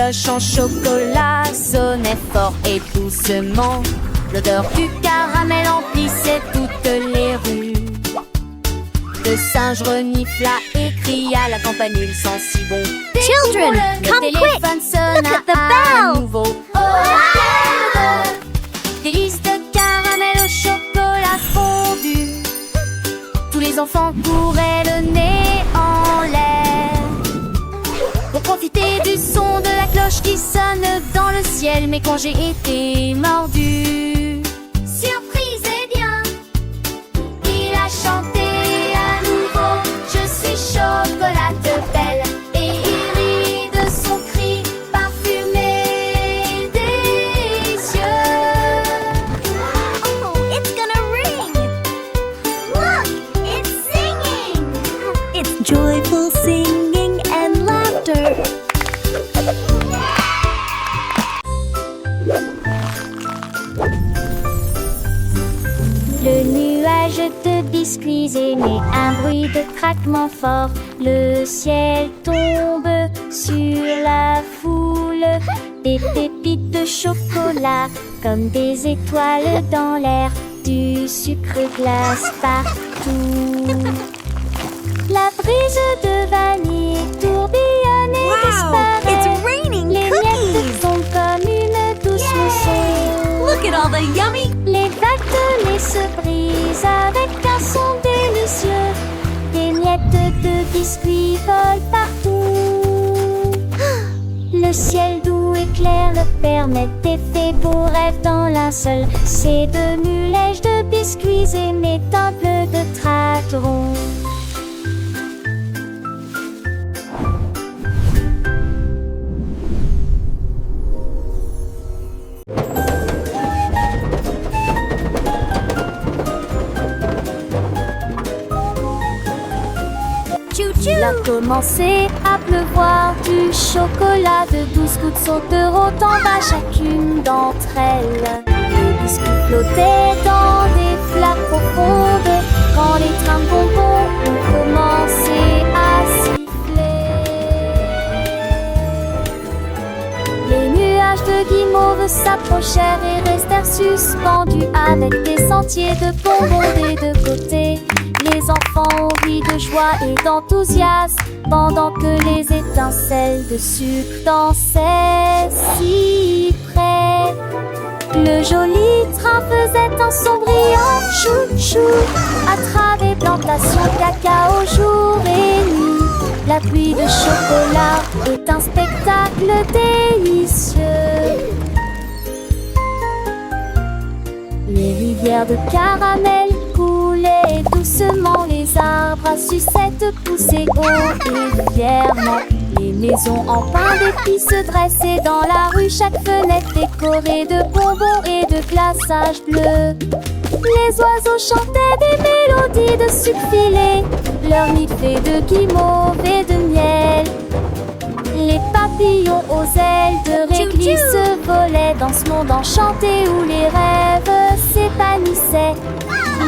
cloche en chocolat sonnait fort et doucement. L'odeur du caramel emplissait toutes les rues. Le singe renifla et cria, la campanule sent si bon. Children, come quick! Look at the bell! Nouveau. Oh, délices de caramel au chocolat fondu. Tous les enfants couraient le nez en l'air pour profiter du son de la cloche qui sonne dans le ciel. Mais quand j'ai été mordu, surprise et bien, il a chanté à nouveau. Je suis chocolat de belle. Et il rit de son cri parfumé délicieux. Oh, it's gonna ring! Look, it's singing! It's joyful singing and laughter. Le nuage de biscuits émet un bruit de craquement fort. Le ciel tombe sur la foule. Des pépites de chocolat comme des étoiles dans l'air. Du sucre glace partout. La brise de vanille tourbillonne et disparaît. It's raining Les cookies! miettes sont comme une douce mousson. Look at all the yummy... Les vagues de lait se brisent avec un son délicieux. Des miettes de biscuits volent partout. Le ciel doux et clair le permet d'effets beaux rêves dans linceul. C'est de nuages de biscuits et mes temples de traterons. Il a commencé à pleuvoir, du chocolat de 12 gouttes sauteront en bas chacune d'entre elles. Les biscuits flottaient dans des flaques profondes quand les trains de bonbons ont commencé à siffler. Les nuages de guimauve s'approchèrent et restèrent suspendus avec des sentiers de bonbons des deux côtés. Les enfants ont ri de joie et d'enthousiasme pendant que les étincelles de sucre dansaient si près. Le joli train faisait un son brillant, chou-chou, à travers plantations cacao jour et nuit. La pluie de chocolat est un spectacle délicieux. Les rivières de caramel coulaient doucement, les arbres à sucettes poussaient haut et fièrement. Les maisons en pain d'épices se dressaient dans la rue, chaque fenêtre décorée de bonbons et de glaçage bleu. Les oiseaux chantaient des mélodies de sucre filé, leur nid fait de guimauve et de miel. Les papillons aux ailes de réglisse se volaient dans ce monde enchanté où les rêves s'épanouissaient.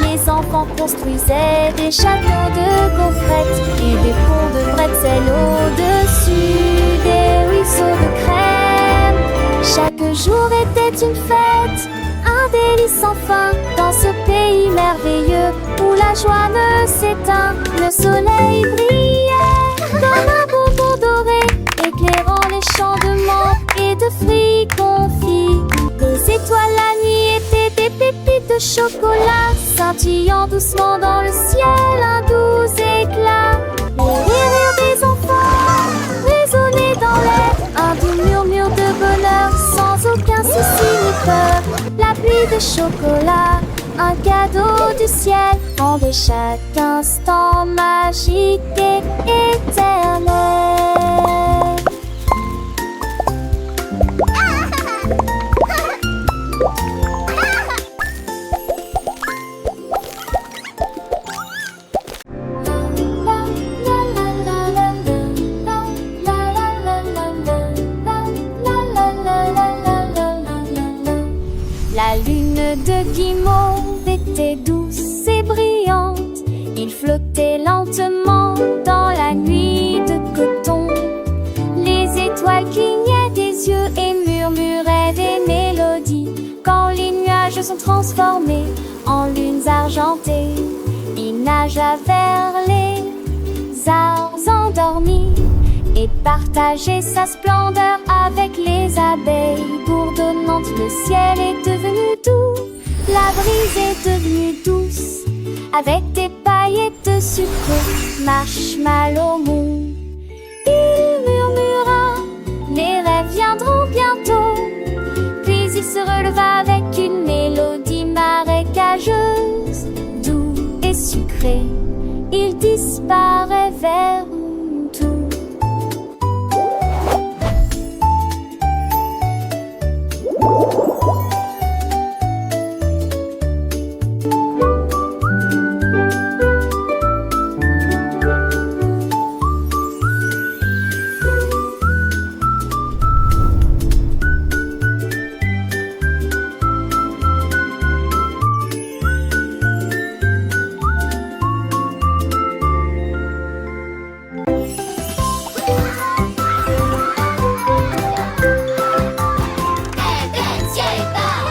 Les enfants construisaient des châteaux de gaufrettes et des ponts de bretzel au-dessus des ruisseaux de crème. Chaque jour était une fête, un délice sans fin dans ce pays merveilleux où la joie ne s'éteint. Le soleil brillait comme un bonbon doré, éclairant les champs de menthe et de fruits confits. Les étoiles la nuit étaient des pépites de chocolat, scintillant doucement dans le ciel un doux éclat. Les rires des enfants résonnaient dans l'air, un doux murmure de bonheur sans aucun souci ni peur. La pluie de chocolat, un cadeau du ciel, rendait chaque instant magique et éternel. La lune de guimauve était douce et brillante. Il flottait lentement dans transformer en lunes argentées. Il nagea vers les arbres endormis et partageait sa splendeur avec les abeilles. Bourdonnante, le ciel est devenu doux, la brise est devenue douce, avec des paillettes sucrées, marshmallow mou. Il murmura, les rêves viendront bientôt. Puis il se releva avec une mélodie marécageuse, doux et sucré. Il disparaît vers tout.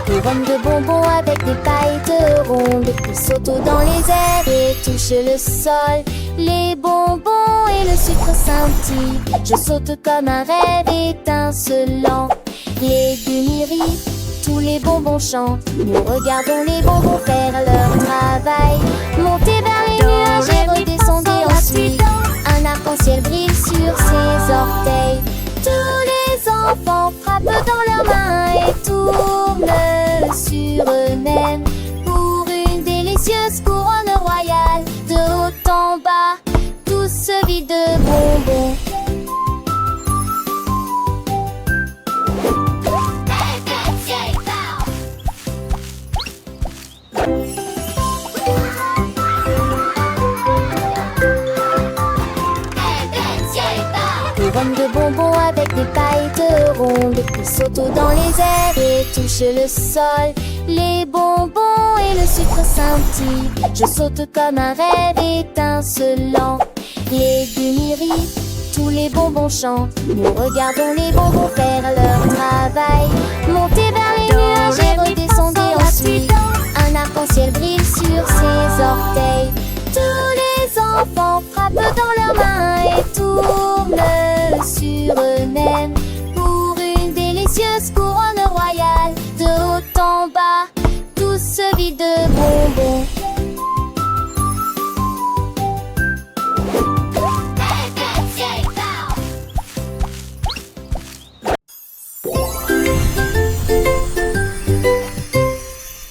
Couronne de bonbons avec des paillettes rondes. Ils sautent dans les airs et touchent le sol. Les bonbons et le sucre scintillent. Je saute comme un rêve étincelant. Les légumes rient, tous les bonbons chantent. Nous regardons les bonbons faire leur travail. Monter vers les nuages et redescendre ensuite. Un arc-en-ciel brille sur ses orteils. Tous les enfants frappent dans leurs mains et tournent sur eux-mêmes pour une délicieuse couronne royale. De haut en bas, tout se vide de bonbons. Couronne de bonbons avec des paillettes rondes. Ils sautent dans les airs et touchent le sol. Les bonbons et le sucre scintillent. Je saute comme un rêve étincelant. Les légumes rient, tous les bonbons chantent. Nous regardons les bonbons faire leur travail. Monter vers les nuages et redescendre ensuite. Un arc-en-ciel brille sur ses orteils. Tous les enfants frappent dans leurs mains et tournent sur eux-mêmes pour une délicieuse couronne royale. De haut en bas, tout se vide de bonbons.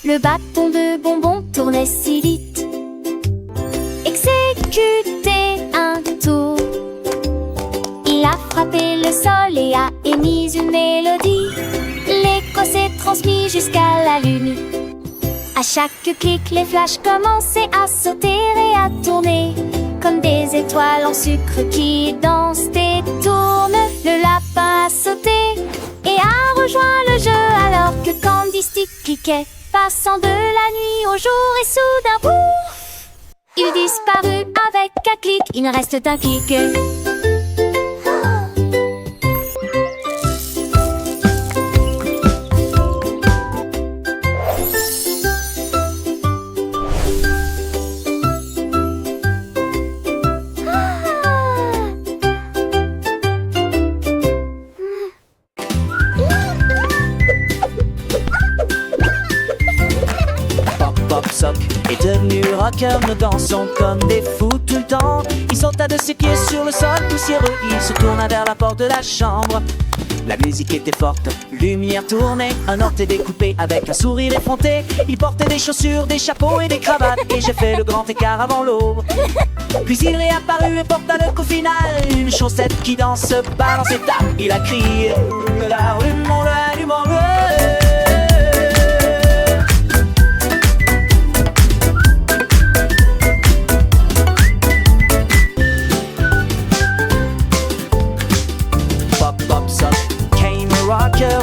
Le bâton de bonbons tournait si vite. Exécuter un tour. Il a frappé le sol et a émis une mélodie. L'écho s'est transmis jusqu'à la lune. À chaque clic, les flashs commençaient à sauter et à tourner comme des étoiles en sucre qui dansent et tournent. Le lapin a sauté et a rejoint le jeu alors que Candy Stick cliquait, passant de la nuit au jour et soudain, pouf, il disparut avec un clic. Il ne reste qu'un clic. Sock est devenu rocker, nous dansons comme des fous tout le temps. Il sauta de ses pieds sur le sol poussiéreux, il se tourna vers la porte de la chambre. La musique était forte, lumière tournait, un orteil découpé avec un sourire effronté. Il portait des chaussures, des chapeaux et des cravates, et j'ai fait le grand écart avant l'aube. Puis il est apparu et porta le coup final, une chaussette qui danse pas dans ses tapes. Il a crié, allumons-le, allumons-le.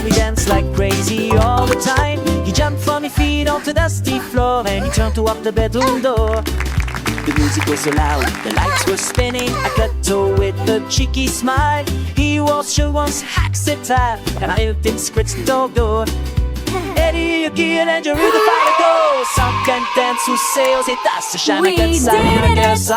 We dance like crazy all the time. He jumped from his feet onto the dusty floor and he turned toward the bedroom door. The music was so loud, the lights were spinning. I cut to with a cheeky smile. He was sure once hacks it tight and I helped him scratch the door. Eddie Yuki and Andrew the fight to go. Some content sous sales et tasses, jamais We que ça, did it. que ça,